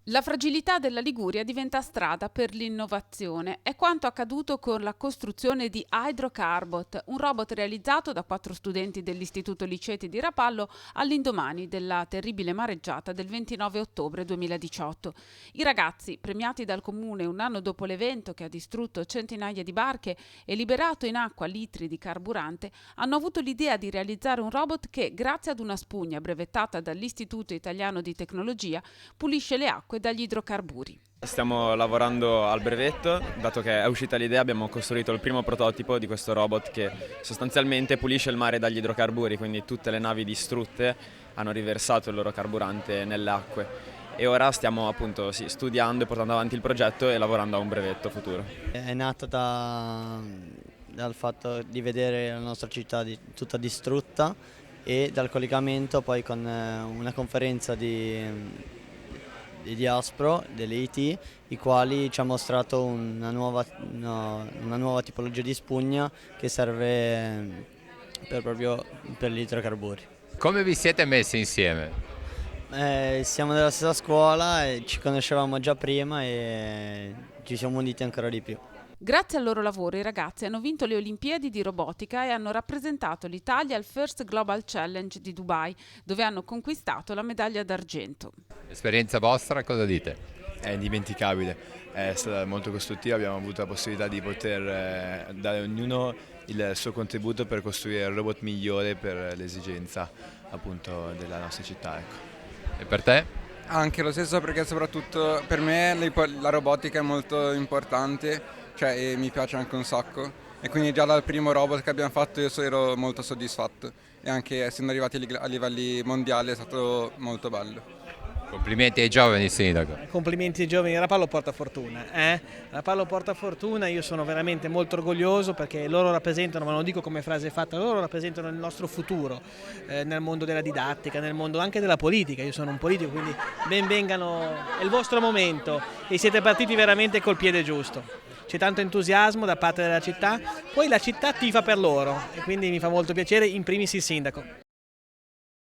La fragilità della Liguria diventa strada per l'innovazione. È quanto accaduto con la costruzione di Hydrocarbot, un robot realizzato da 4 studenti dell'Istituto Liceti di Rapallo all'indomani della terribile mareggiata del 29 ottobre 2018. I ragazzi, premiati dal comune un anno dopo l'evento che ha distrutto centinaia di barche e liberato in acqua litri di carburante, hanno avuto l'idea di realizzare un robot che, grazie ad una spugna brevettata dall'Istituto Italiano di Tecnologia, pulisce le acque dagli idrocarburi. Stiamo lavorando al brevetto, dato che è uscita l'idea abbiamo costruito il primo prototipo di questo robot che sostanzialmente pulisce il mare dagli idrocarburi, quindi tutte le navi distrutte hanno riversato il loro carburante nelle acque e ora stiamo appunto studiando e portando avanti il progetto e lavorando a un brevetto futuro. È nata dal fatto di vedere la nostra città tutta distrutta e dal collegamento poi con una conferenza di Diaspro, dell'EIT, i quali ci ha mostrato una nuova tipologia di spugna che serve per gli idrocarburi. Come vi siete messi insieme? Siamo della stessa scuola e ci conoscevamo già prima e ci siamo uniti ancora di più. Grazie al loro lavoro i ragazzi hanno vinto le Olimpiadi di robotica e hanno rappresentato l'Italia al First Global Challenge di Dubai, dove hanno conquistato la medaglia d'argento. Esperienza vostra, cosa dite? È indimenticabile, è stata molto costruttiva, abbiamo avuto la possibilità di poter dare ognuno il suo contributo per costruire il robot migliore per l'esigenza appunto della nostra città. Ecco. E per te? Anche lo stesso, perché soprattutto per me la robotica è molto importante, e mi piace anche un sacco, e quindi già dal primo robot che abbiamo fatto io ero molto soddisfatto, e anche essendo arrivati a livelli mondiali è stato molto bello. Complimenti ai giovani, sindaco. Complimenti ai giovani, Rapallo porta fortuna. Rapallo porta fortuna, io sono veramente molto orgoglioso perché loro rappresentano, ma non lo dico come frase fatta, loro rappresentano il nostro futuro nel mondo della didattica, nel mondo anche della politica. Io sono un politico, quindi ben vengano, è il vostro momento e siete partiti veramente col piede giusto. C'è tanto entusiasmo da parte della città, poi la città tifa per loro e quindi mi fa molto piacere, in primis il sindaco.